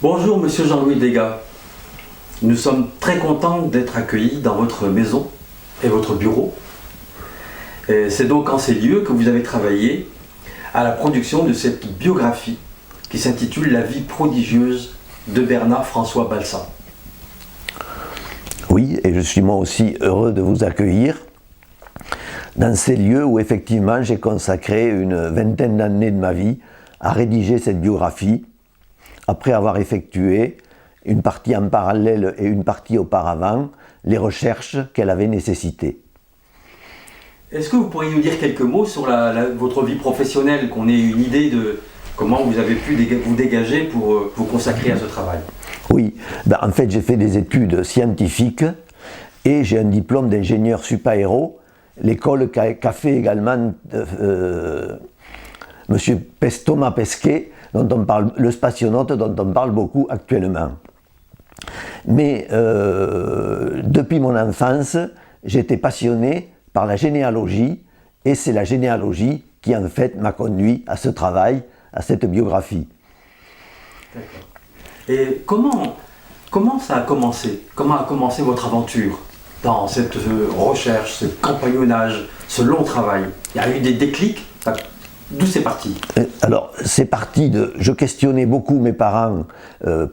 Bonjour Monsieur Jean-Louis Degas. Nous sommes très contents d'être accueillis dans votre maison et votre bureau. Et c'est donc en ces lieux que vous avez travaillé à la production de cette biographie qui s'intitule La vie prodigieuse de Bernard-François Balsas. Oui, et je suis moi aussi heureux de vous accueillir dans ces lieux où effectivement j'ai consacré une vingtaine d'années de ma vie à rédiger cette biographie, après avoir effectué une partie en parallèle et une partie auparavant, les recherches qu'elle avait nécessitées. Est-ce que vous pourriez nous dire quelques mots sur votre vie professionnelle, qu'on ait une idée de comment vous avez pu vous dégager pour vous consacrer à ce travail? Oui, en fait j'ai fait des études scientifiques et j'ai un diplôme d'ingénieur supaéro, l'école qu'a fait également Monsieur Thomas Pesquet, dont on parle, le spationaute dont on parle beaucoup actuellement. Mais depuis mon enfance, j'étais passionné par la généalogie, et c'est la généalogie qui en fait m'a conduit à ce travail, à cette biographie. D'accord. Et comment ça a commencé? Comment a commencé votre aventure dans cette recherche, ce compagnonnage, ce long travail? Il y a eu des déclics? D'où c'est parti? Alors, c'est parti de... Je questionnais beaucoup mes parents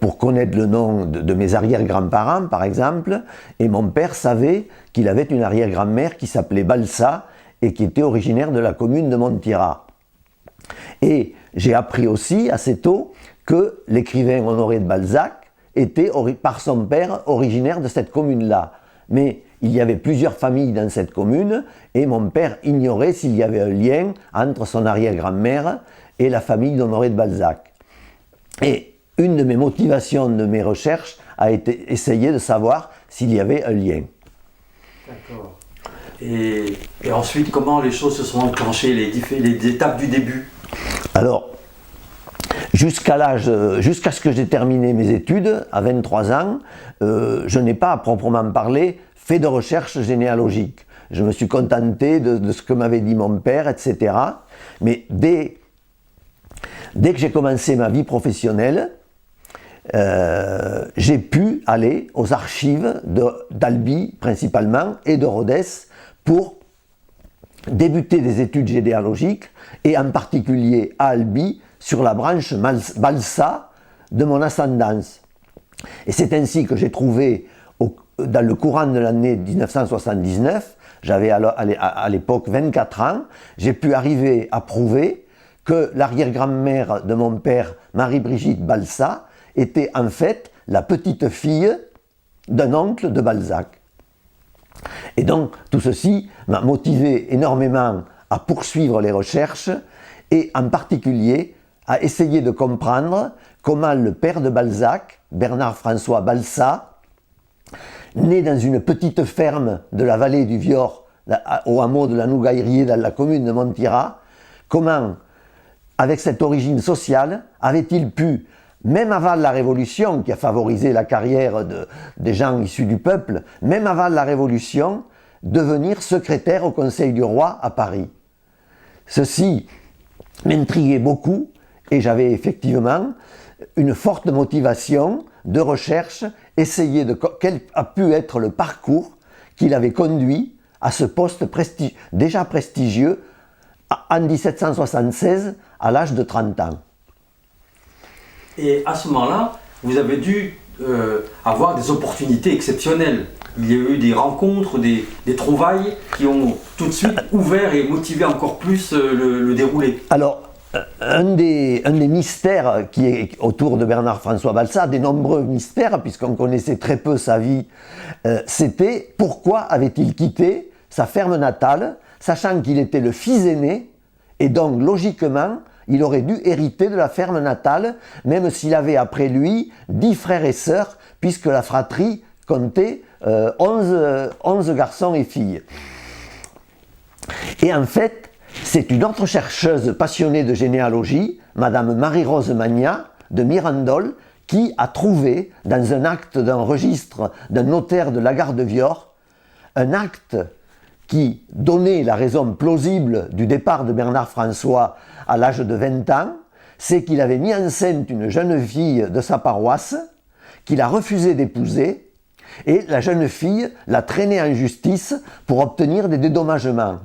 pour connaître le nom de mes arrière-grands-parents, par exemple, et mon père savait qu'il avait une arrière-grand-mère qui s'appelait Balsas et qui était originaire de la commune de Montira. Et j'ai appris aussi, assez tôt, que l'écrivain Honoré de Balzac était, par son père, originaire de cette commune-là. Mais il y avait plusieurs familles dans cette commune et mon père ignorait s'il y avait un lien entre son arrière-grand-mère et la famille d'Honoré de Balzac. Et une de mes motivations de mes recherches a été essayer de savoir s'il y avait un lien. D'accord. Et ensuite, comment les choses se sont enclenchées, les étapes du début? Alors, jusqu'à ce que j'ai terminé mes études, à 23 ans, je n'ai pas à proprement parler fait de recherche généalogique. Je me suis contenté de ce que m'avait dit mon père, etc. Mais dès que j'ai commencé ma vie professionnelle, j'ai pu aller aux archives d'Albi principalement et de Rodez pour débuter des études généalogiques et en particulier à Albi sur la branche Balsas de mon ascendance. Et c'est ainsi que j'ai trouvé dans le courant de l'année 1979, j'avais à l'époque 24 ans, j'ai pu arriver à prouver que l'arrière-grand-mère de mon père, Marie-Brigitte Balsas, était en fait la petite-fille d'un oncle de Balzac. Et donc tout ceci m'a motivé énormément à poursuivre les recherches et en particulier à essayer de comprendre comment le père de Balzac, Bernard-François Balsas, né dans une petite ferme de la vallée du Vior, au hameau de la Nougaillerie dans la commune de Montira, comment, avec cette origine sociale, avait-il pu, même avant la Révolution qui a favorisé la carrière des gens issus du peuple, même avant la Révolution, devenir secrétaire au Conseil du Roi à Paris. Ceci m'intriguait beaucoup et j'avais effectivement une forte motivation de recherche, essayer de quel a pu être le parcours qui l'avait conduit à ce poste déjà prestigieux en 1776 à l'âge de 30 ans. Et à ce moment-là, vous avez dû avoir des opportunités exceptionnelles. Il y a eu des rencontres, des trouvailles qui ont tout de suite ouvert et motivé encore plus le déroulé. Alors, un des mystères qui est autour de Bernard-François Balsas, des nombreux mystères, puisqu'on connaissait très peu sa vie, c'était pourquoi avait-il quitté sa ferme natale, sachant qu'il était le fils aîné, et donc logiquement, il aurait dû hériter de la ferme natale, même s'il avait après lui 10 frères et sœurs, puisque la fratrie comptait 11 garçons et filles. Et en fait, c'est une autre chercheuse passionnée de généalogie, Madame Marie-Rose Magnat, de Mirandol, qui a trouvé, dans un acte d'un registre d'un notaire de la gare de Vior, un acte qui donnait la raison plausible du départ de Bernard François à l'âge de 20 ans, c'est qu'il avait mis enceinte une jeune fille de sa paroisse, qu'il a refusé d'épouser, et la jeune fille l'a traîné en justice pour obtenir des dédommagements.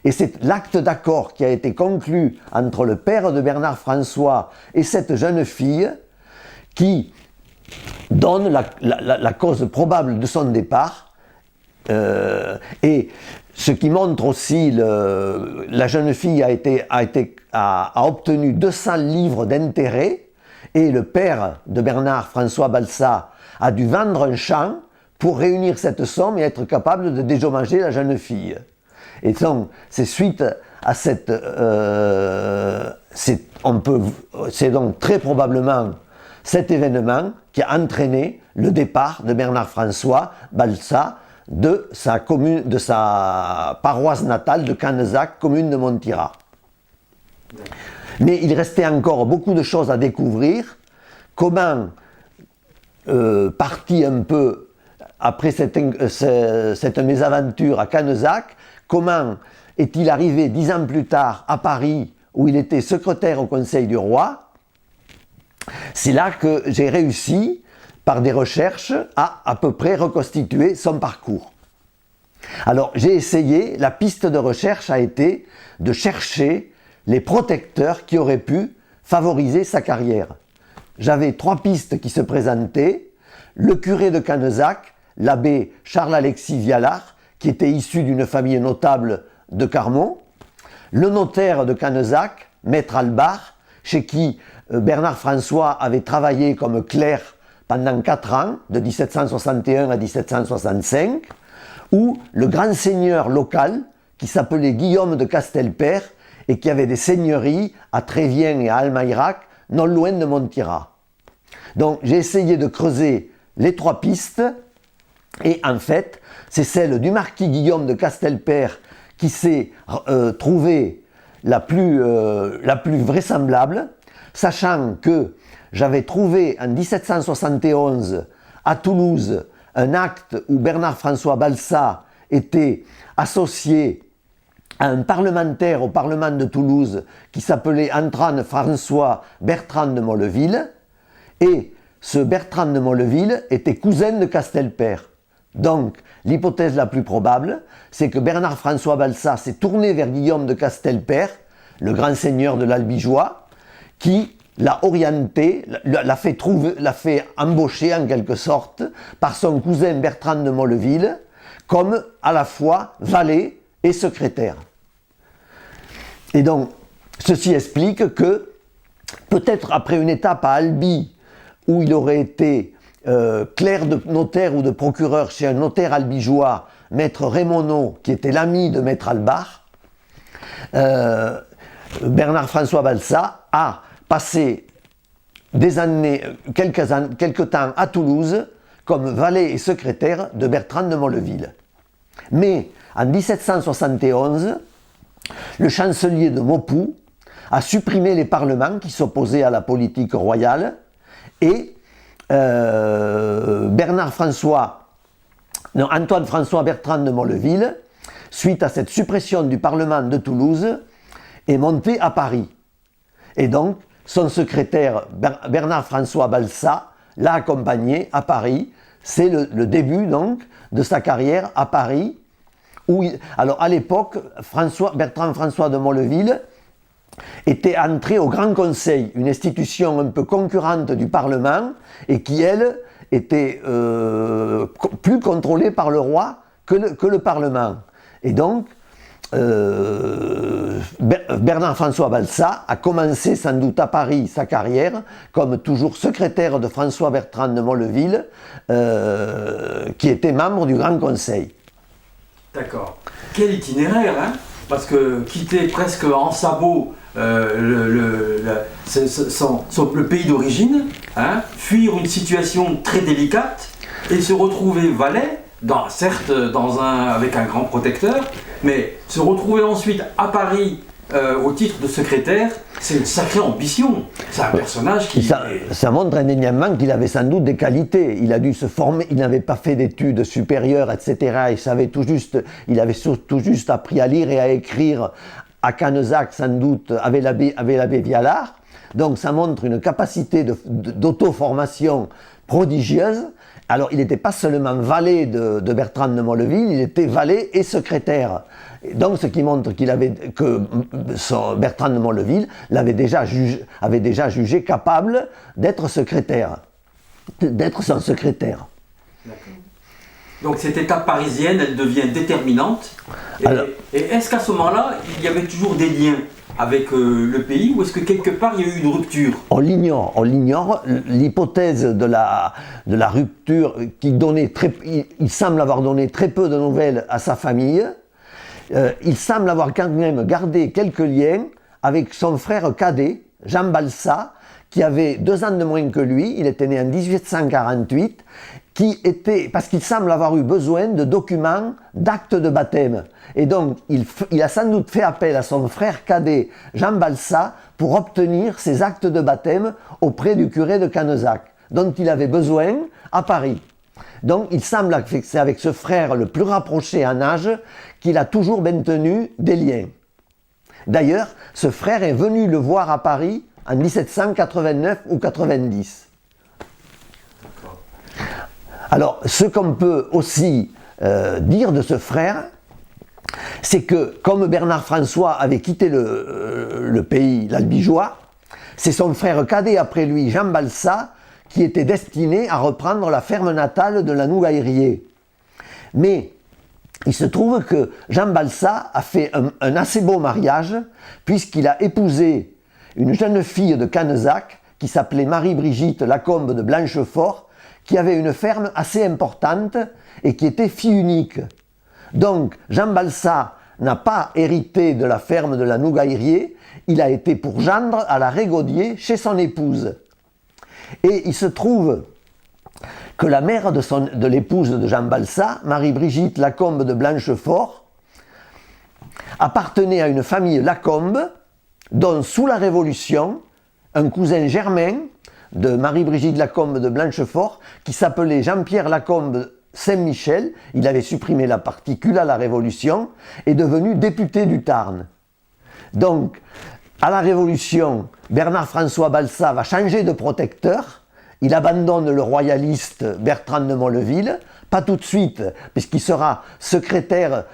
Et c'est l'acte d'accord qui a été conclu entre le père de Bernard François et cette jeune fille qui donne la cause probable de son départ. Et ce qui montre aussi, la jeune fille a obtenu 200 livres d'intérêt et le père de Bernard François Balsa a dû vendre un champ pour réunir cette somme et être capable de dédommager la jeune fille. Et donc, c'est suite à cette... c'est donc très probablement cet événement qui a entraîné le départ de Bernard François Balsa de sa paroisse natale de Canezac, commune de Montira. Mais il restait encore beaucoup de choses à découvrir. Comment, parti un peu après cette mésaventure à Canezac, comment est-il arrivé 10 ans plus tard à Paris, où il était secrétaire au Conseil du Roi? C'est là que j'ai réussi, par des recherches, à peu près reconstituer son parcours. Alors j'ai essayé, la piste de recherche a été de chercher les protecteurs qui auraient pu favoriser sa carrière. J'avais 3 pistes qui se présentaient: le curé de Canezac, l'abbé Charles-Alexis Vialard, qui était issu d'une famille notable de Carmont, le notaire de Canezac, maître Albar, chez qui Bernard François avait travaillé comme clerc pendant 4 ans, de 1761 à 1765, ou le grand seigneur local qui s'appelait Guillaume de Castelpère et qui avait des seigneuries à Trévien et à Almayrac, non loin de Montira. Donc j'ai essayé de creuser les 3 pistes, et en fait, c'est celle du marquis Guillaume de Castelpère qui s'est trouvée la plus vraisemblable, sachant que j'avais trouvé en 1771 à Toulouse un acte où Bernard François Balsa était associé à un parlementaire au Parlement de Toulouse qui s'appelait Antoine François Bertrand de Molleville, et ce Bertrand de Molleville était cousin de Castelpère. Donc, l'hypothèse la plus probable, c'est que Bernard François Balsa s'est tourné vers Guillaume de Castelpère, le grand seigneur de l'Albigeois, qui l'a orienté, l'a fait embaucher en quelque sorte par son cousin Bertrand de Molleville comme à la fois valet et secrétaire. Et donc, ceci explique que, peut-être après une étape à Albi, où il aurait été clerc de notaire ou de procureur chez un notaire albigeois, maître Raymondot, qui était l'ami de maître Albar, Bernard François Balsa a passé quelques temps à Toulouse comme valet et secrétaire de Bertrand de Molleville. Mais en 1771, le chancelier de Maupoux a supprimé les parlements qui s'opposaient à la politique royale, et Antoine François Bertrand de Molleville, suite à cette suppression du Parlement de Toulouse, est monté à Paris. Et donc, son secrétaire Bernard François Balsa l'a accompagné à Paris. C'est le début donc de sa carrière à Paris. Alors à l'époque, Bertrand François de Molleville était entré au Grand Conseil, une institution un peu concurrente du Parlement et qui, elle, était plus contrôlée par le roi que le Parlement. Et donc, Bernard François Balsa a commencé sans doute à Paris sa carrière comme toujours secrétaire de François Bertrand de Molleville, qui était membre du Grand Conseil. D'accord. Quel itinéraire, hein? Parce que quitter presque en sabot le pays d'origine, hein, fuir une situation très délicate et se retrouver valet, certes avec un grand protecteur, mais se retrouver ensuite à Paris au titre de secrétaire, c'est une sacrée ambition. C'est un personnage qui... Ça montre indéniablement qu'il avait sans doute des qualités. Il a dû se former, il n'avait pas fait d'études supérieures, etc. Il avait tout juste appris à lire et à écrire à Canezac, sans doute, avec l'abbé Vialard. Donc ça montre une capacité d'auto-formation prodigieuse. Alors il n'était pas seulement valet de Bertrand de Molleville, il était valet et secrétaire. Et donc ce qui montre Bertrand de Molleville avait déjà jugé capable d'être secrétaire, d'être son secrétaire. Donc cette étape parisienne, elle devient déterminante. Et est-ce qu'à ce moment-là, il y avait toujours des liens avec le pays, ou est-ce que quelque part il y a eu une rupture? On l'ignore. L'hypothèse de la rupture il semble avoir donné très peu de nouvelles à sa famille. Il semble avoir quand même gardé quelques liens avec son frère cadet, Jean Balsa, qui avait 2 ans de moins que lui. Il était né en 1848. Parce qu'il semble avoir eu besoin de documents, d'actes de baptême. Et donc, il a sans doute fait appel à son frère cadet, Jean Balsa, pour obtenir ces actes de baptême auprès du curé de Cannezac, dont il avait besoin à Paris. Donc, il semble que c'est avec ce frère le plus rapproché en âge qu'il a toujours maintenu des liens. D'ailleurs, ce frère est venu le voir à Paris en 1789 ou 90. Alors, ce qu'on peut aussi dire de ce frère, c'est que, comme Bernard François avait quitté le pays, l'Albigeois, c'est son frère cadet après lui, Jean Balsa, qui était destiné à reprendre la ferme natale de la Nougaillerie. Mais il se trouve que Jean Balsa a fait un assez beau mariage, puisqu'il a épousé une jeune fille de Cannezac, qui s'appelait Marie-Brigitte Lacombe de Blanchefort, qui avait une ferme assez importante et qui était fille unique. Donc, Jean Balsa n'a pas hérité de la ferme de la Nougaillerie, il a été pour gendre à la Régaudier chez son épouse. Et il se trouve que la mère de l'épouse de Jean Balsa, Marie-Brigitte Lacombe de Blanchefort, appartenait à une famille Lacombe, dont sous la Révolution, un cousin germain de Marie-Brigitte Lacombe de Blanchefort, qui s'appelait Jean-Pierre Lacombe Saint-Michel, il avait supprimé la particule à la Révolution, est devenu député du Tarn. Donc, à la Révolution, Bernard-François Balsa va changer de protecteur, il abandonne le royaliste Bertrand de Molleville, pas tout de suite, puisqu'il sera secrétaire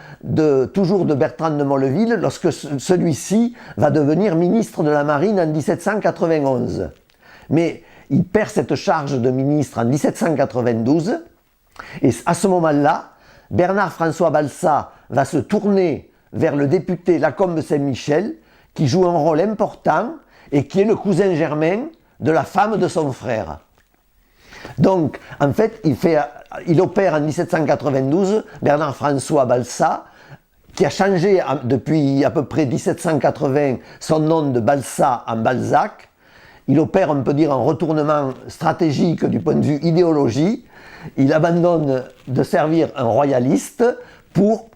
toujours de Bertrand de Molleville, lorsque celui-ci va devenir ministre de la Marine en 1791. Mais il perd cette charge de ministre en 1792, et à ce moment-là, Bernard-François Balsa va se tourner vers le député Lacombe Saint-Michel, qui joue un rôle important et qui est le cousin germain de la femme de son frère. Donc, en fait, il opère en 1792 Bernard-François Balsa, qui a changé depuis à peu près 1780 son nom de Balsa en Balzac. Il opère, on peut dire, un retournement stratégique du point de vue idéologie. Il abandonne de servir un royaliste pour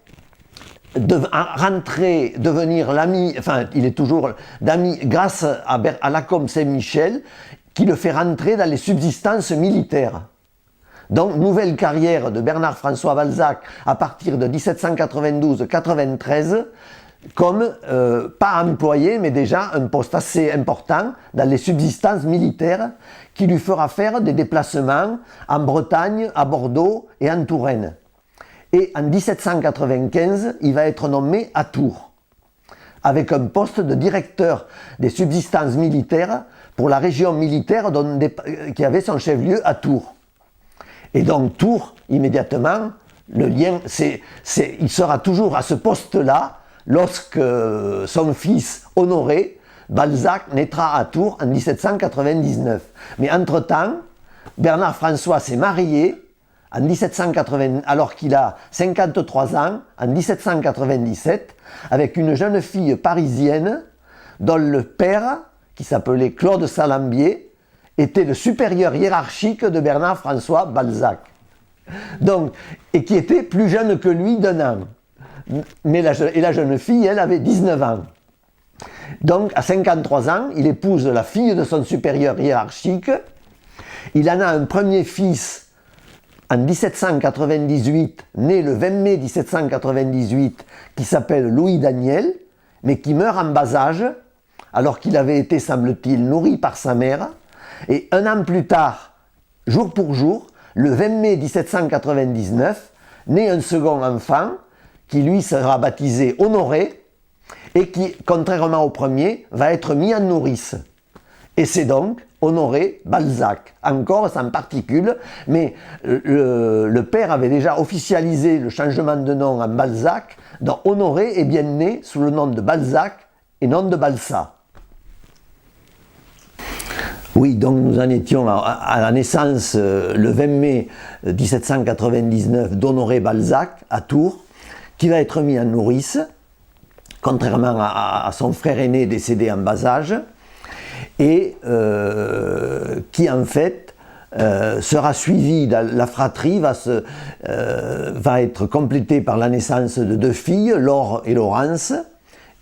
devenir l'ami, enfin, il est toujours d'ami grâce à Lacombe Saint-Michel, qui le fait rentrer dans les subsistances militaires. Donc, nouvelle carrière de Bernard-François Balzac à partir de 1792-93, comme, pas employé, mais déjà un poste assez important dans les subsistances militaires, qui lui fera faire des déplacements en Bretagne, à Bordeaux et en Touraine. Et en 1795, il va être nommé à Tours, avec un poste de directeur des subsistances militaires pour la région militaire qui avait son chef-lieu à Tours. Et donc Tours, immédiatement, le lien, il sera toujours à ce poste-là lorsque son fils Honoré, Balzac, naîtra à Tours en 1799. Mais entre-temps, Bernard François s'est marié en 1780, alors qu'il a 53 ans, en 1797, avec une jeune fille parisienne dont le père, qui s'appelait Claude Salambier, était le supérieur hiérarchique de Bernard-François Balzac. Donc, et qui était plus jeune que lui d'un an. Mais la jeune fille, elle, avait 19 ans. Donc, à 53 ans, il épouse la fille de son supérieur hiérarchique. Il en a un premier fils en 1798, né le 20 mai 1798, qui s'appelle Louis Daniel, mais qui meurt en bas âge alors qu'il avait été, semble-t-il, nourri par sa mère. Et un an plus tard, jour pour jour, le 20 mai 1799, naît un second enfant qui lui sera baptisé Honoré et qui, contrairement au premier, va être mis en nourrice. Et c'est donc Honoré Balzac, encore sans particule, mais le père avait déjà officialisé le changement de nom en Balzac, dont Honoré est bien né sous le nom de Balzac et non de Balsa. Oui, donc nous en étions à la naissance le 20 mai 1799 d'Honoré Balzac à Tours, qui va être mis en nourrice, contrairement à son frère aîné décédé en bas âge, et qui en fait sera suivi, la fratrie va être complétée par la naissance de deux filles, Laure et Laurence,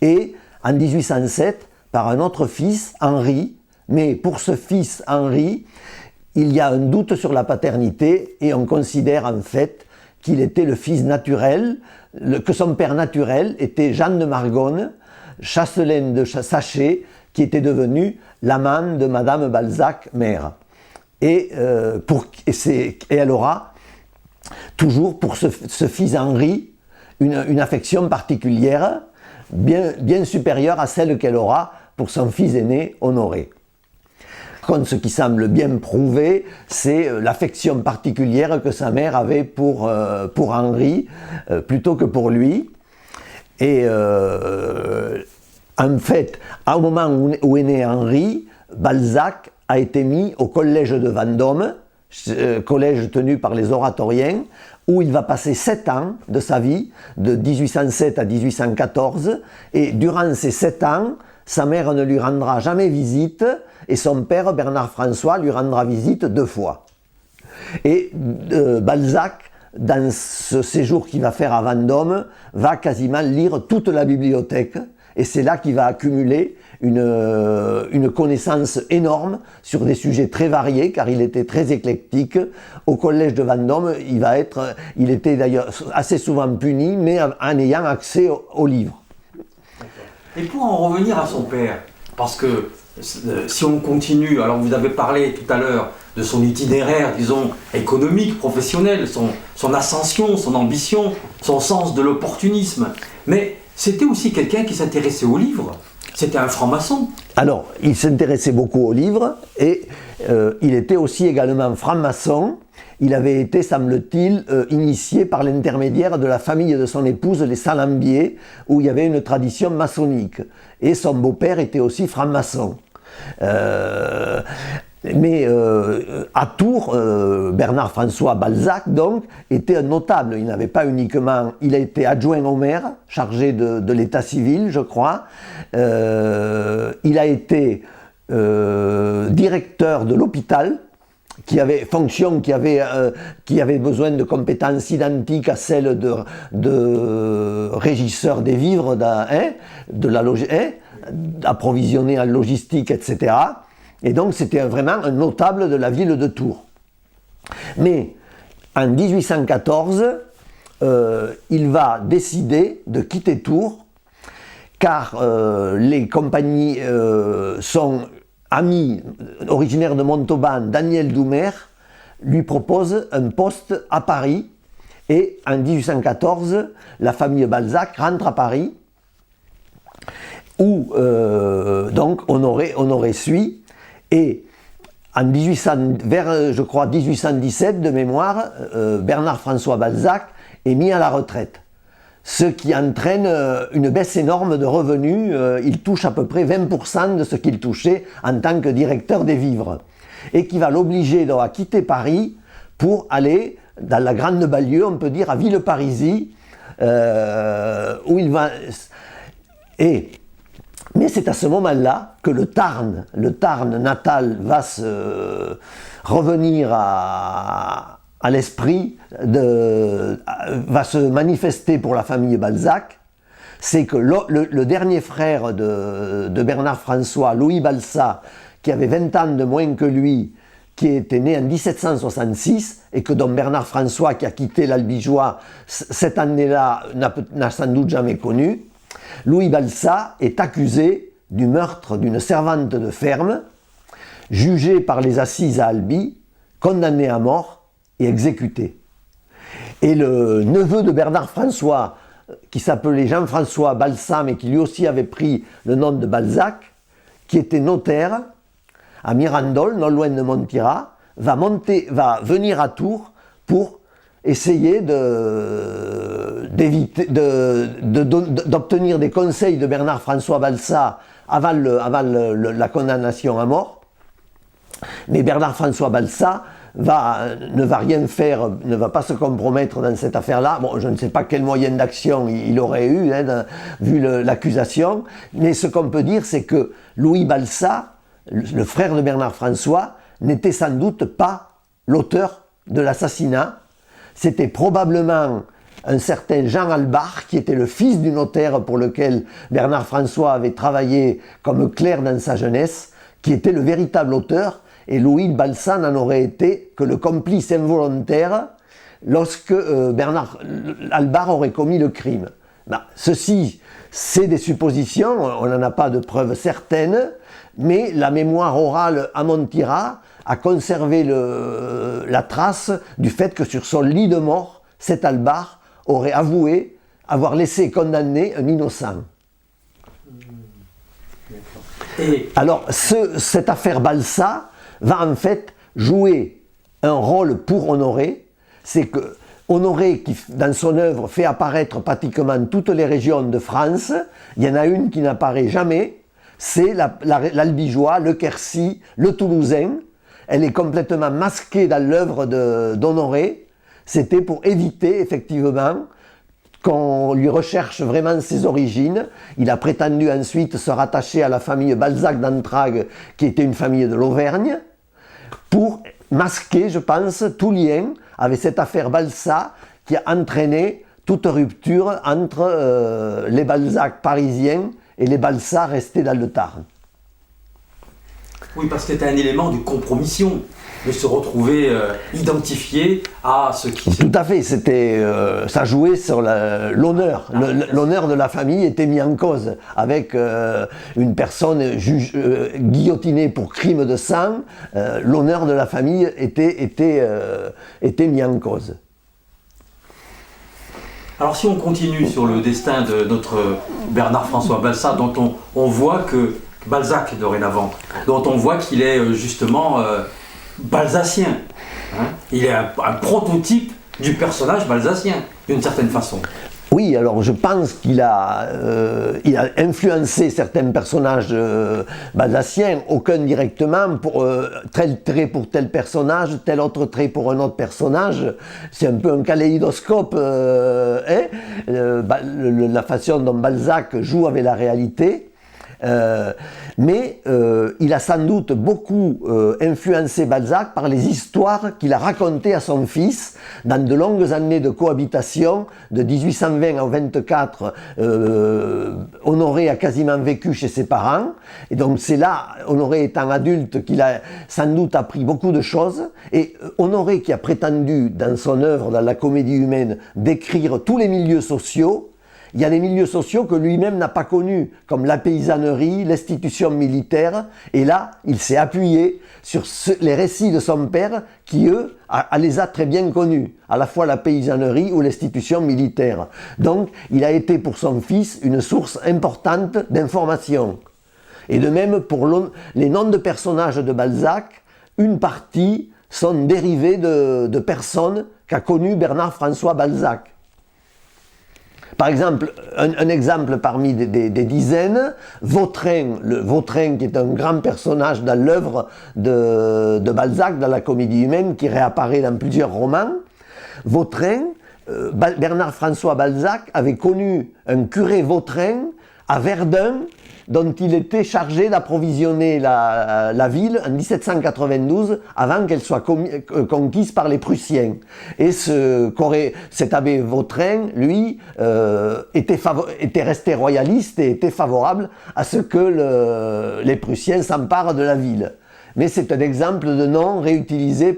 et en 1807 par un autre fils, Henri. Mais pour ce fils Henri, il y a un doute sur la paternité et on considère en fait qu'il était le fils naturel, que son père naturel était Jeanne de Margonne, chastelaine de Sachet, qui était devenue l'amant de Madame Balzac, mère. Et elle aura toujours pour ce fils Henri une affection particulière, bien supérieure à celle qu'elle aura pour son fils aîné Honoré. Par contre, ce qui semble bien prouvé, c'est l'affection particulière que sa mère avait pour Henri, plutôt que pour lui. Et en fait, au moment où est né Henri, Balzac a été mis au collège de Vendôme, collège tenu par les oratoriens, où il va passer 7 ans de sa vie, de 1807 à 1814, et durant ces 7 ans, sa mère ne lui rendra jamais visite, et son père, Bernard François, lui rendra visite 2 fois. Et Balzac, dans ce séjour qu'il va faire à Vendôme, va quasiment lire toute la bibliothèque, et c'est là qu'il va accumuler une connaissance énorme sur des sujets très variés, car il était très éclectique. Au collège de Vendôme, il était d'ailleurs assez souvent puni, mais en ayant accès aux livres. Et pour en revenir à son père, parce que si on continue, alors vous avez parlé tout à l'heure de son itinéraire, disons, économique, professionnel, son ascension, son ambition, son sens de l'opportunisme, mais c'était aussi quelqu'un qui s'intéressait aux livres. C'était un franc-maçon. Alors, il s'intéressait beaucoup aux livres et il était aussi également franc-maçon. Il avait été, semble-t-il, initié par l'intermédiaire de la famille de son épouse, les Salambier, où il y avait une tradition maçonnique. Et son beau-père était aussi franc-maçon. Mais à Tours, Bernard François Balzac, donc, était un notable. Il n'avait pas uniquement... Il a été adjoint au maire, chargé de l'état civil, je crois. Il a été directeur de l'hôpital, fonction qui avait besoin de compétences identiques à celles de régisseur des vivres, d'approvisionner en logistique, etc. Et donc c'était vraiment un notable de la ville de Tours. Mais en 1814, il va décider de quitter Tours, car les compagnies sont amis, originaire de Montauban, Daniel Doumer, lui propose un poste à Paris. Et en 1814, la famille Balzac rentre à Paris, où donc Honoré suit. Et vers, je crois, 1817 de mémoire, Bernard François Balzac est mis à la retraite. Ce qui entraîne une baisse énorme de revenus. Il touche à peu près 20% de ce qu'il touchait en tant que directeur des vivres. Et qui va l'obliger à quitter Paris pour aller dans la grande banlieue, on peut dire à Villeparisis, où il va... Mais c'est à ce moment-là que le Tarn natal va revenir à l'esprit, va se manifester pour la famille Balzac. C'est que le dernier frère de Bernard François, Louis Balsa, qui avait 20 ans de moins que lui, qui était né en 1766 et que dont Bernard François, qui a quitté l'Albigeois cette année-là, n'a sans doute jamais connu, Louis Balsa est accusé du meurtre d'une servante de ferme, jugé par les assises à Albi, condamné à mort et exécuté. Et le neveu de Bernard François, qui s'appelait Jean-François Balsam et qui lui aussi avait pris le nom de Balzac, qui était notaire à Mirandol, non loin de Montira, va venir à Tours pour essayer d'obtenir des conseils de Bernard François Balsam avant la condamnation à mort. Mais Bernard François Balsam ne va rien faire, ne va pas se compromettre dans cette affaire-là. Bon, je ne sais pas quel moyen d'action il aurait eu, vu l'accusation, mais ce qu'on peut dire, c'est que Louis Balsam, le frère de Bernard François, n'était sans doute pas l'auteur de l'assassinat. C'était probablement un certain Jean Albard, qui était le fils du notaire pour lequel Bernard François avait travaillé comme clerc dans sa jeunesse, qui était le véritable auteur. Et Louis Balsam n'en aurait été que le complice involontaire lorsque Bernard Albard aurait commis le crime. Ceci, c'est des suppositions, on n'en a pas de preuves certaines, mais la mémoire orale à Montira a conservé la trace du fait que sur son lit de mort, cet Albard aurait avoué avoir laissé condamner un innocent. Alors, cette affaire Balsam va en fait jouer un rôle pour Honoré. C'est que Honoré, qui dans son œuvre fait apparaître pratiquement toutes les régions de France, il y en a une qui n'apparaît jamais, c'est l'Albigeois, le Quercy, le Toulousain. Elle est complètement masquée dans l'œuvre d'Honoré. C'était pour éviter effectivement qu'on lui recherche vraiment ses origines. Il a prétendu ensuite se rattacher à la famille Balzac d'Antragues, qui était une famille de l'Auvergne, pour masquer, je pense, tout lien avec cette affaire Balsam qui a entraîné toute rupture entre les Balzac parisiens et les Balsam restés dans le Tarn. Oui, parce que c'était un élément de compromission, de se retrouver identifié à ce qui... Tout à fait, ça jouait sur l'honneur. L'honneur de la famille était mis en cause, avec une personne guillotinée pour crime de sang. L'honneur de la famille était mis en cause. Alors si on continue sur le destin de notre Bernard-François Balsam, dont on voit que Balzac dorénavant, dont on voit qu'il est justement balzacien. Il est un prototype du personnage balzacien, d'une certaine façon. Oui, alors je pense qu'il a influencé certains personnages balzaciens, aucun directement, pour tel trait pour tel personnage, tel autre trait pour un autre personnage. C'est un peu un kaléidoscope, la façon dont Balzac joue avec la réalité. Mais il a sans doute beaucoup influencé Balzac par les histoires qu'il a racontées à son fils dans de longues années de cohabitation. De 1820 à 24, Honoré a quasiment vécu chez ses parents, et donc c'est là, Honoré étant adulte, qu'il a sans doute appris beaucoup de choses. Et Honoré, qui a prétendu dans son œuvre, dans la comédie humaine, décrire tous les milieux sociaux, il y a des milieux sociaux que lui-même n'a pas connus, comme la paysannerie, l'institution militaire, et là, il s'est appuyé sur les récits de son père, qui, eux, les a très bien connus, à la fois la paysannerie ou l'institution militaire. Donc, il a été pour son fils une source importante d'informations. Et de même, pour les noms de personnages de Balzac, une partie sont dérivés de personnes qu'a connues Bernard-François Balzac. Par exemple, un exemple parmi des dizaines, Vautrin, Vautrin qui est un grand personnage dans l'œuvre de Balzac, dans la comédie humaine, qui réapparaît dans plusieurs romans. Vautrin, Bernard-François Balzac avait connu un curé Vautrin à Verdun, dont il était chargé d'approvisionner la ville en 1792, avant qu'elle soit conquise par les Prussiens. Et cet abbé Vautrin, lui, était resté royaliste et était favorable à ce que les Prussiens s'emparent de la ville. Mais c'est un exemple de nom réutilisé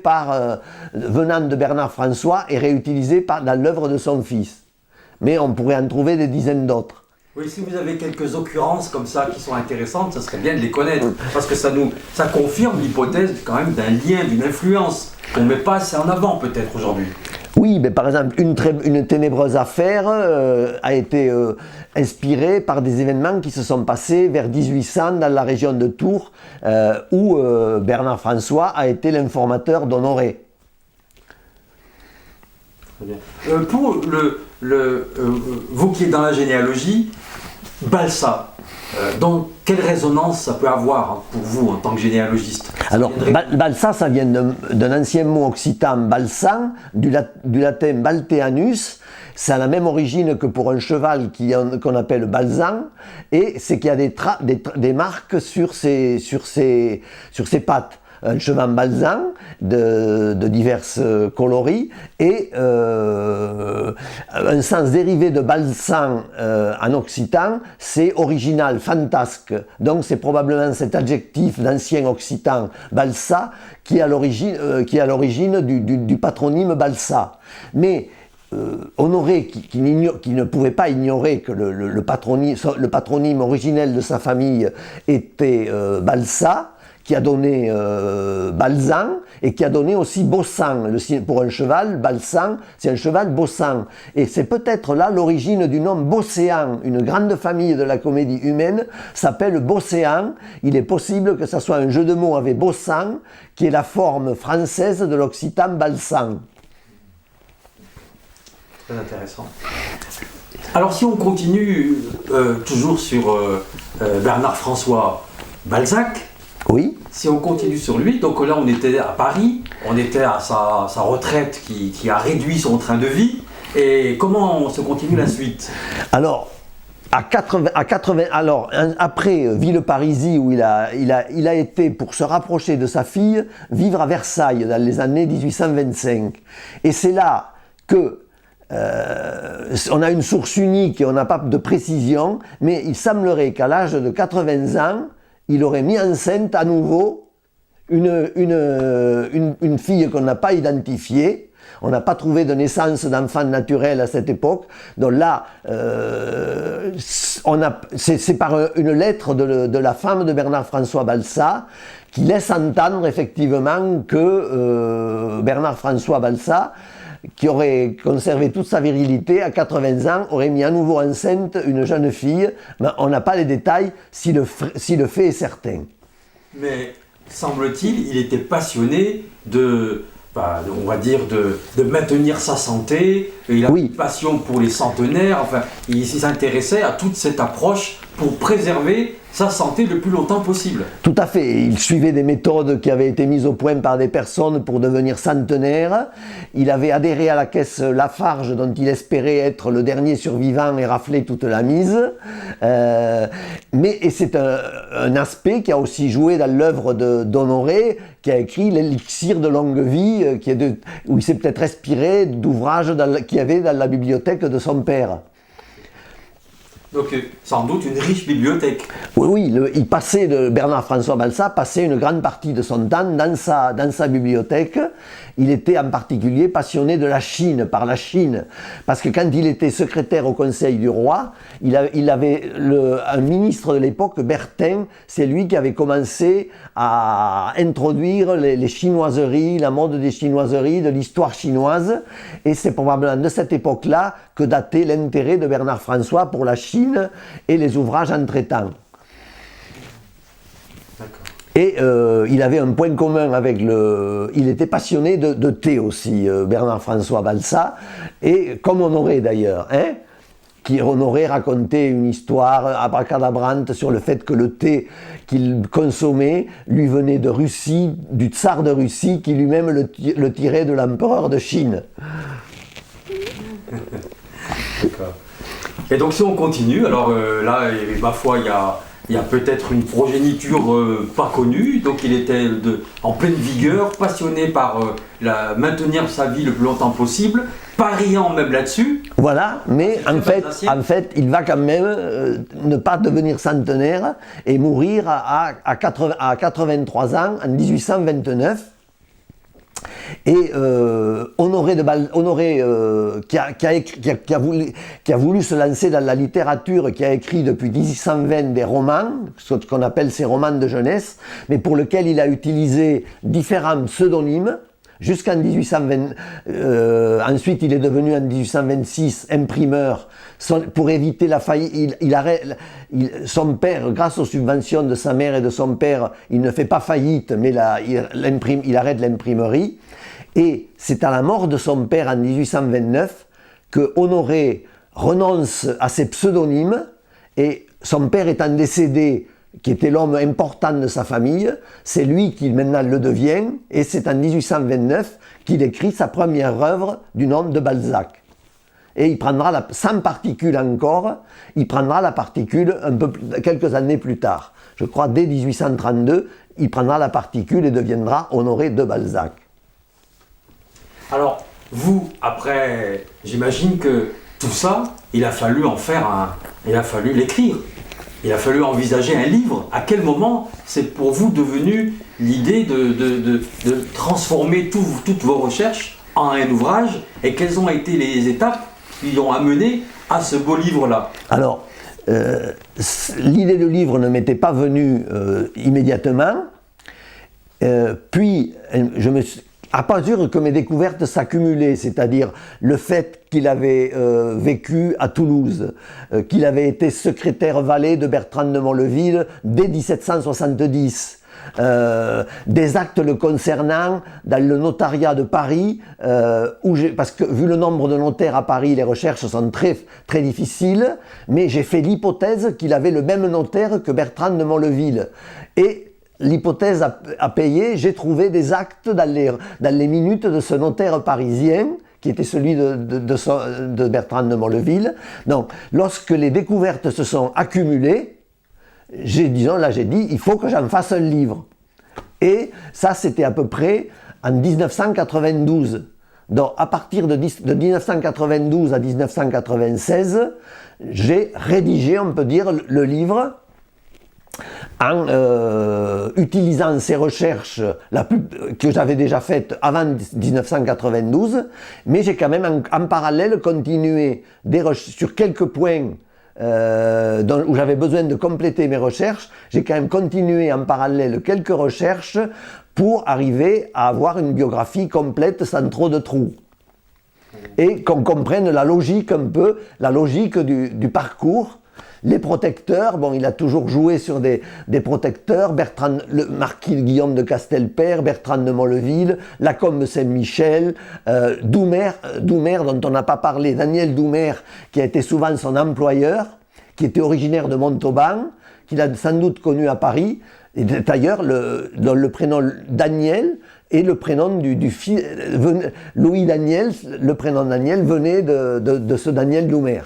venant de Bernard François et réutilisé dans l'œuvre de son fils. Mais on pourrait en trouver des dizaines d'autres. Oui, si vous avez quelques occurrences comme ça qui sont intéressantes, ça serait bien de les connaître, parce que ça confirme l'hypothèse quand même d'un lien, d'une influence qu'on ne met pas assez en avant peut-être aujourd'hui. Oui, mais par exemple, une ténébreuse affaire a été inspirée par des événements qui se sont passés vers 1800 dans la région de Tours, où Bernard François a été l'informateur d'Honoré. Très bien. Pour vous qui êtes dans la généalogie, Balsa, donc quelle résonance ça peut avoir pour vous en tant que généalogiste? Alors, Balsa, ça vient d'un ancien mot occitan, balsan, du latin balteanus. Ça a la même origine que pour un cheval qu'on appelle balzan, et c'est qu'il y a des marques sur ses pattes. Un cheval balzan de diverses coloris et un sens dérivé de balsan en occitan, c'est original, fantasque. Donc c'est probablement cet adjectif d'ancien occitan balsa qui est à l'origine du patronyme Balsa. Mais Honoré, qui ne pouvait pas ignorer que le patronyme originel de sa famille était Balsa, qui a donné Balzan et qui a donné aussi Bossan. Pour un cheval, Balsan, c'est un cheval Bossan. Et c'est peut-être là l'origine du nom Bosséan. Une grande famille de la comédie humaine s'appelle Bosséan. Il est possible que ça soit un jeu de mots avec Bossan, qui est la forme française de l'occitan Balsan. Très intéressant. Alors si on continue toujours sur Bernard François Balzac, oui. Si on continue sur lui, donc là on était à Paris, on était à sa retraite qui a réduit son train de vie, et comment se continue la suite? Alors, après Villeparisis, où il a été, pour se rapprocher de sa fille, vivre à Versailles dans les années 1825. Et c'est là que on a une source unique et on n'a pas de précision, mais il semblerait qu'à l'âge de 80 ans, il aurait mis enceinte à nouveau une fille qu'on n'a pas identifiée. On n'a pas trouvé de naissance d'enfant naturel à cette époque. Donc là, c'est par une lettre de la femme de Bernard François Balsa qui laisse entendre effectivement que Bernard François Balsa, qui aurait conservé toute sa virilité, à 80 ans, aurait mis à nouveau enceinte une jeune fille, mais on n'a pas les détails si le fait est certain. Mais, semble-t-il, il était passionné on va dire, de maintenir sa santé, et il a une passion pour les centenaires, enfin, il s'intéressait à toute cette approche pour préserver sa santé le plus longtemps possible. Tout à fait. Il suivait des méthodes qui avaient été mises au point par des personnes pour devenir centenaire. Il avait adhéré à la caisse Lafarge, dont il espérait être le dernier survivant et rafler toute la mise. Et c'est un aspect qui a aussi joué dans l'œuvre d'Honoré, qui a écrit l'élixir de longue vie, où il s'est peut-être inspiré d'ouvrages qu'il y avait dans la bibliothèque de son père. Donc, sans doute une riche bibliothèque. Oui, Bernard François Balsa passait une grande partie de son temps dans sa bibliothèque. Il était en particulier passionné de la Chine, par la Chine. Parce que quand il était secrétaire au Conseil du roi, il avait un ministre de l'époque, Bertin, c'est lui qui avait commencé à introduire les chinoiseries, la mode des chinoiseries, de l'histoire chinoise. Et c'est probablement de cette époque-là que datait l'intérêt de Bernard François pour la Chine et les ouvrages entre-temps. Et il avait un point commun avec il était passionné de thé aussi, Bernard François Balsa, et comme Honoré d'ailleurs, qui Honoré racontait une histoire abracadabrante sur le fait que le thé qu'il consommait lui venait de Russie, du tsar de Russie, qui lui-même le tirait de l'empereur de Chine. D'accord. Et donc si on continue, alors là, ma foi, il y a peut-être une progéniture pas connue, donc il était en pleine vigueur, passionné par maintenir sa vie le plus longtemps possible, pariant même là-dessus. Voilà, mais en fait, il va quand même ne pas devenir centenaire et mourir à 83 ans en 1829. Et Honoré, qui a voulu se lancer dans la littérature, qui a écrit depuis 1820 des romans, ce qu'on appelle ses romans de jeunesse, mais pour lequel il a utilisé différents pseudonymes, jusqu'en 1820. Ensuite, il est devenu en 1826 imprimeur. Pour éviter la faillite, son père, grâce aux subventions de sa mère et de son père, il ne fait pas faillite, mais il arrête l'imprimerie. Et c'est à la mort de son père en 1829 que Honoré renonce à ses pseudonymes, et son père étant décédé, qui était l'homme important de sa famille, c'est lui qui maintenant le devient, et c'est en 1829 qu'il écrit sa première œuvre du nom de Balzac. Et il prendra, sans particule encore, il prendra la particule quelques années plus tard. Je crois dès 1832, il prendra la particule et deviendra Honoré de Balzac. Alors, vous, après, j'imagine que tout ça, il a fallu l'écrire. Il a fallu envisager un livre. À quel moment c'est pour vous devenu l'idée de transformer toutes vos recherches en un ouvrage, et quelles ont été les étapes qui ont amené à ce beau livre-là? Alors, l'idée du livre ne m'était pas venue immédiatement, puis à mesure que mes découvertes s'accumulaient, c'est-à-dire le fait qu'il avait vécu à Toulouse, qu'il avait été secrétaire valet de Bertrand de Molleville dès 1770, des actes le concernant dans le notariat de Paris, parce que vu le nombre de notaires à Paris, les recherches sont très, très difficiles, mais j'ai fait l'hypothèse qu'il avait le même notaire que Bertrand de Molleville. Et l'hypothèse a payé, j'ai trouvé des actes dans les minutes de ce notaire parisien, qui était celui de Bertrand de Molleville. Donc, lorsque les découvertes se sont accumulées, j'ai dit, il faut que j'en fasse un livre. Et ça, c'était à peu près en 1992. Donc, à partir de 1992 à 1996, j'ai rédigé, on peut dire, le livre, en utilisant ces recherches que j'avais déjà faites avant 1992, mais j'ai quand même en parallèle continué sur quelques points où j'avais besoin de compléter mes recherches. J'ai quand même continué en parallèle quelques recherches pour arriver à avoir une biographie complète sans trop de trous. Et qu'on comprenne la logique un peu, la logique du parcours. Les protecteurs, bon, il a toujours joué sur des protecteurs, le marquis Guillaume de Castelpère, Bertrand de Molleville, Lacombe Saint-Michel, Doumer, dont on n'a pas parlé, Daniel Doumer, qui a été souvent son employeur, qui était originaire de Montauban, qu'il a sans doute connu à Paris, et d'ailleurs, le prénom Daniel et le prénom du fils, Louis Daniel, le prénom Daniel venait de ce Daniel Doumer.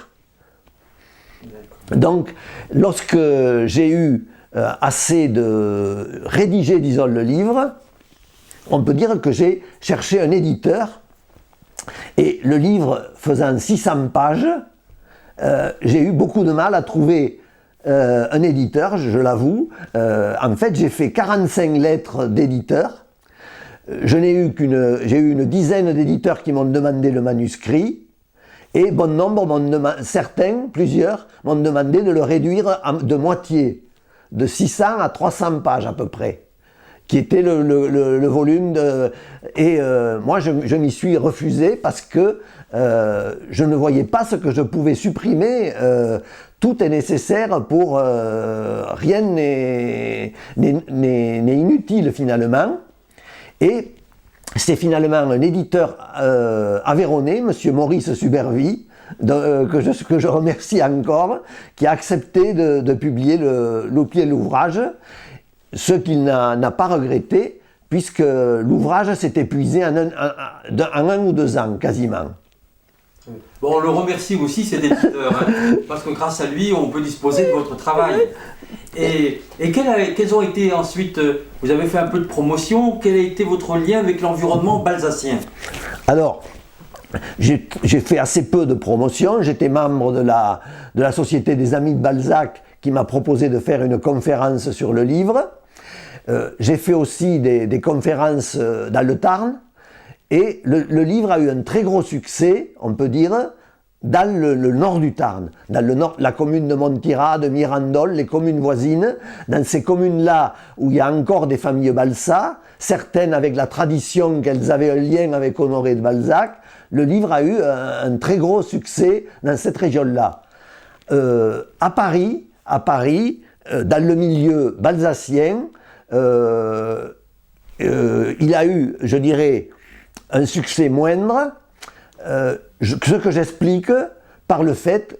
Donc, lorsque j'ai eu assez de rédiger, disons, le livre, on peut dire que j'ai cherché un éditeur, et le livre faisant 600 pages, j'ai eu beaucoup de mal à trouver un éditeur, je l'avoue. En fait, j'ai fait 45 lettres d'éditeurs. J'ai eu une dizaine d'éditeurs qui m'ont demandé le manuscrit. Et bon nombre, plusieurs, m'ont demandé de le réduire de moitié, de 600 à 300 pages à peu près, qui était le volume moi, je m'y suis refusé parce que je ne voyais pas ce que je pouvais supprimer. Tout est nécessaire rien n'est inutile finalement. Et c'est finalement un éditeur aveyronnais, M. Maurice Subervie, que je remercie encore, qui a accepté de publier l'ouvrage, ce qu'il n'a pas regretté, puisque l'ouvrage s'est épuisé en un ou 2 ans, quasiment. Bon, on le remercie aussi, cet éditeur, parce que grâce à lui, on peut disposer de votre travail. Et quels ont été ensuite, vous avez fait un peu de promotion, quel a été votre lien avec l'environnement balzacien? Alors, j'ai fait assez peu de promotion. J'étais membre de la Société des Amis de Balzac, qui m'a proposé de faire une conférence sur le livre. J'ai fait aussi des conférences dans le Tarn. Et le livre a eu un très gros succès, on peut dire, dans le nord du Tarn, dans le nord, la commune de Montira, de Mirandol, les communes voisines, dans ces communes-là où il y a encore des familles Balsa, certaines avec la tradition qu'elles avaient un lien avec Honoré de Balzac, le livre a eu un très gros succès dans cette région-là. À Paris, dans le milieu balsacien, il a eu, je dirais, un succès moindre, ce que j'explique par le fait,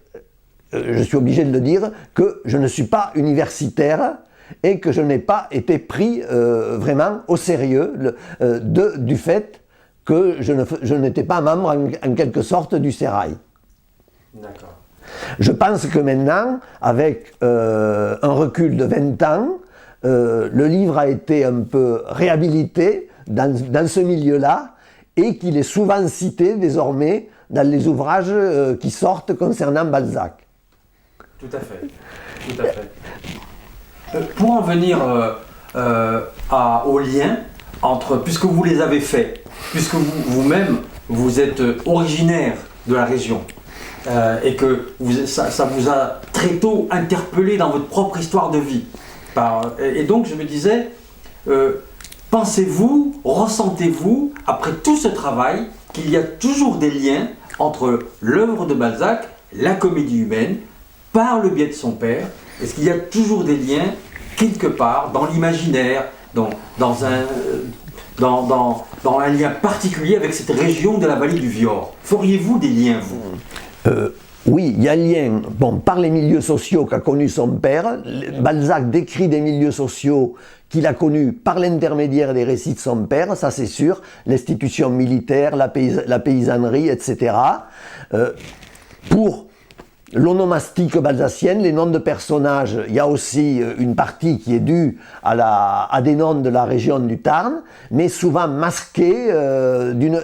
je suis obligé de le dire, que je ne suis pas universitaire et que je n'ai pas été pris vraiment au sérieux du fait que je n'étais pas membre en quelque sorte du sérail. D'accord. Je pense que maintenant, avec un recul de 20 ans, le livre a été un peu réhabilité dans ce milieu-là et qu'il est souvent cité désormais dans les ouvrages qui sortent concernant Balzac. Tout à fait. Tout à fait. Pour en venir au lien entre, puisque vous les avez faits, puisque vous-même vous êtes originaire de la région, et que ça vous a très tôt interpellé dans votre propre histoire de vie. Et donc je me disais, pensez-vous, ressentez-vous, après tout ce travail, qu'il y a toujours des liens entre l'œuvre de Balzac, la comédie humaine, par le biais de son père? Est-ce qu'il y a toujours des liens, quelque part, dans l'imaginaire, dans un lien particulier avec cette région de la vallée du Vior? Feriez-vous des liens, vous? Oui, il y a un lien, par les milieux sociaux qu'a connus son père. Balzac décrit des milieux sociaux qu'il a connus par l'intermédiaire des récits de son père, ça c'est sûr, l'institution militaire, la paysannerie, etc. Pour l'onomastique balsacienne, les noms de personnages, il y a aussi une partie qui est due à des noms de la région du Tarn, mais souvent masqués,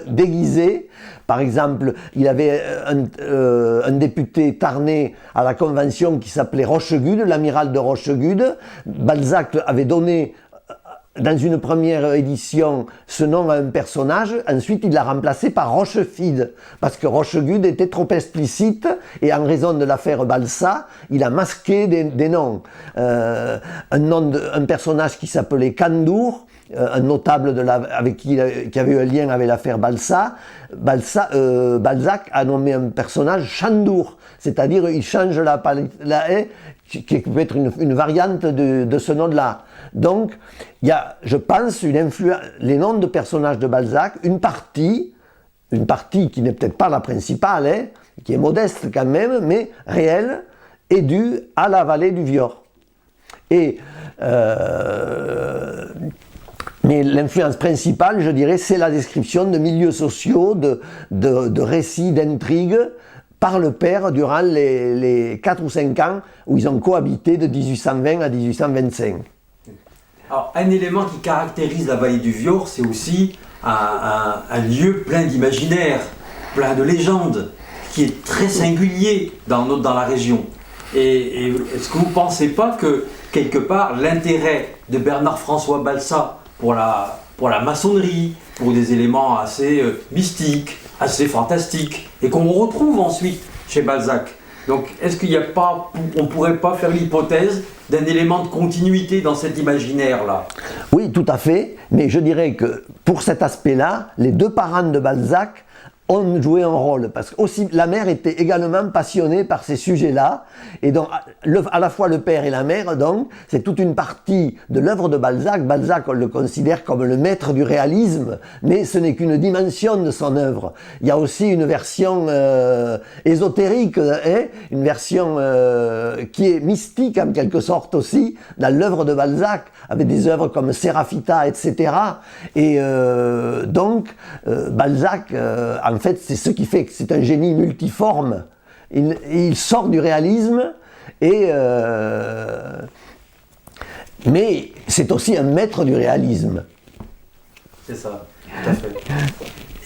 déguisés. Par exemple, il y avait un député tarnais à la Convention qui s'appelait Rochegude, l'amiral de Rochegude. Balzac avait donné dans une première édition ce nom à un personnage, ensuite il l'a remplacé par Rochefide, parce que Rochegude était trop explicite, et en raison de l'affaire Balsa, il a masqué des noms. Un personnage qui s'appelait Candour, un notable qui avait eu un lien avec l'affaire Balsa, Balzac a nommé un personnage Chandour, c'est-à-dire il change la haie, qui peut être une variante de ce nom-là. Donc, il y a, je pense, une influence, les noms de personnages de Balzac, une partie qui n'est peut-être pas la principale, qui est modeste quand même, mais réelle, est due à la vallée du Vior. Mais l'influence principale, je dirais, c'est la description de milieux sociaux, de récits, d'intrigues, par le père durant les 4 ou 5 ans où ils ont cohabité de 1820 à 1825. Alors, un élément qui caractérise la vallée du Vior, c'est aussi un lieu plein d'imaginaire, plein de légendes, qui est très singulier dans la région. Et est-ce que vous ne pensez pas que, quelque part, l'intérêt de Bernard-François Balsa pour la maçonnerie, pour des éléments assez mystiques, assez fantastiques, et qu'on retrouve ensuite chez Balzac. Donc, est-ce qu'il n'y a pas, on ne pourrait pas faire l'hypothèse d'un élément de continuité dans cet imaginaire-là? Oui, tout à fait, mais je dirais que pour cet aspect-là, les deux parents de Balzac ont joué un rôle, parce que aussi la mère était également passionnée par ces sujets-là, et donc à la fois le père et la mère, donc c'est toute une partie de l'œuvre de Balzac. Balzac, on le considère comme le maître du réalisme, mais ce n'est qu'une dimension de son œuvre. Il y a aussi une version ésotérique, une version qui est mystique en quelque sorte aussi, dans l'œuvre de Balzac, avec des œuvres comme Séraphita, etc. Et donc, Balzac, en fait, c'est ce qui fait que c'est un génie multiforme. Il sort du réalisme, mais c'est aussi un maître du réalisme. C'est ça, tout à fait.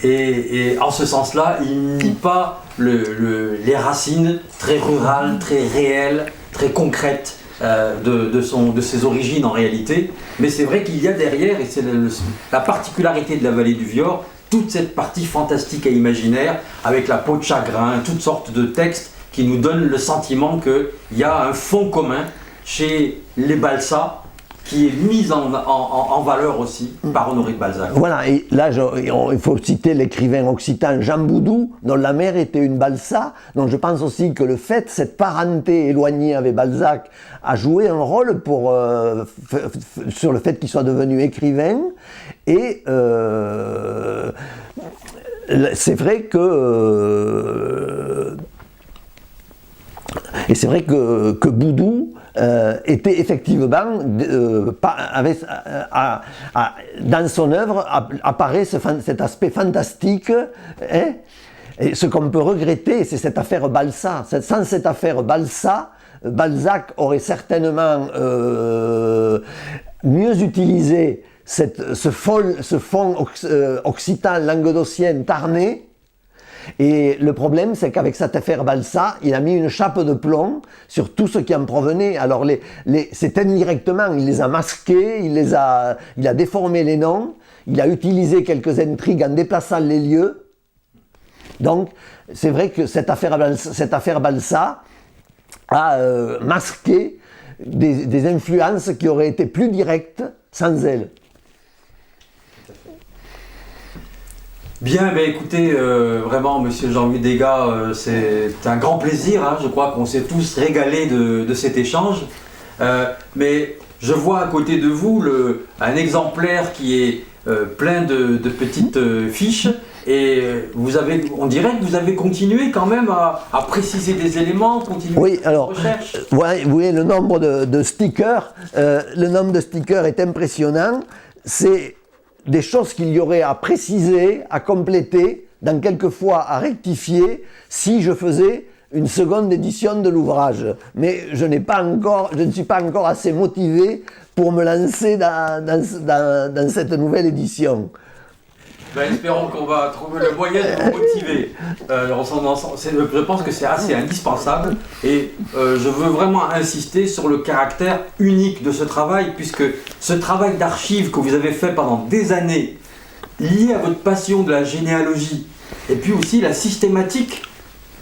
Et en ce sens-là, il nie pas les racines très rurales, très réelles, très concrètes de ses origines en réalité. Mais c'est vrai qu'il y a derrière, et c'est la particularité de la vallée du Vior, toute cette partie fantastique et imaginaire, avec la peau de chagrin, toutes sortes de textes qui nous donnent le sentiment qu'il y a un fond commun chez les Balsa, qui est mis en valeur aussi par Honoré de Balzac. Voilà, et là il faut citer l'écrivain occitan Jean Boudou, dont la mère était une Balsa, donc je pense aussi que le fait, cette parenté éloignée avec Balzac, a joué un rôle sur le fait qu'il soit devenu écrivain, et c'est vrai que Boudou était effectivement, dans son œuvre apparaît cet aspect fantastique, hein, et ce qu'on peut regretter, c'est cette affaire Balsa. Sans cette affaire Balsa, Balzac aurait certainement mieux utilisé ce fond occitan languedocien tarné. Et le problème, c'est qu'avec cette affaire Balsa, il a mis une chape de plomb sur tout ce qui en provenait. Alors, c'est indirectement, il les a masqués, il a déformé les noms, il a utilisé quelques intrigues en déplaçant les lieux. Donc, c'est vrai que cette affaire Balsa a masqué des influences qui auraient été plus directes sans elle. Bien, mais écoutez, vraiment, monsieur Jean-Louis Degas, c'est un grand plaisir, hein, je crois qu'on s'est tous régalés de cet échange. Mais je vois à côté de vous un exemplaire qui est plein de petites fiches, et on dirait que vous avez continué quand même à préciser des éléments, continuer la recherche. Vous voyez le nombre de stickers, le nombre de stickers est impressionnant. C'est des choses qu'il y aurait à préciser, à compléter, quelquefois à rectifier, si je faisais une seconde édition de l'ouvrage. Mais je ne suis pas encore assez motivé pour me lancer dans cette nouvelle édition. Ben, espérons qu'on va trouver le moyen de vous motiver. Je pense que c'est assez indispensable, et je veux vraiment insister sur le caractère unique de ce travail, puisque ce travail d'archives que vous avez fait pendant des années, lié à votre passion de la généalogie, et puis aussi la systématique,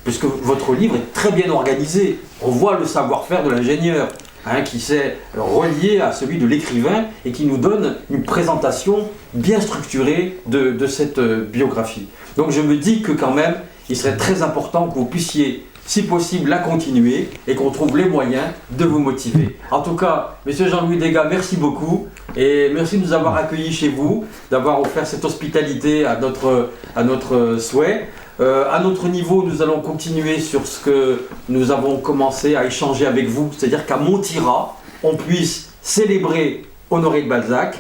puisque votre livre est très bien organisé, on voit le savoir-faire de l'ingénieur, hein, qui s'est relié à celui de l'écrivain et qui nous donne une présentation bien structurée de cette biographie. Donc je me dis que quand même, il serait très important que vous puissiez, si possible, la continuer et qu'on trouve les moyens de vous motiver. En tout cas, monsieur Jean-Louis Degas, merci beaucoup, et merci de nous avoir accueillis chez vous, d'avoir offert cette hospitalité à notre souhait. À notre niveau, nous allons continuer sur ce que nous avons commencé à échanger avec vous, c'est-à-dire qu'à Montira, on puisse célébrer Honoré de Balzac,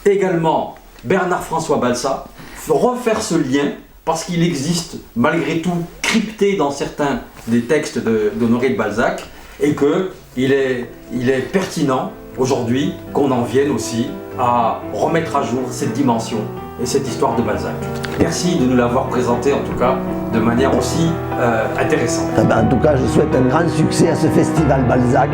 également Bernard-François Balsa, refaire ce lien, parce qu'il existe malgré tout crypté dans certains des textes d'Honoré de Balzac, et qu'il est pertinent aujourd'hui qu'on en vienne aussi à remettre à jour cette dimension et cette histoire de Balzac. Merci de nous l'avoir présenté, en tout cas, de manière aussi intéressante. En tout cas, je souhaite un grand succès à ce festival Balzac.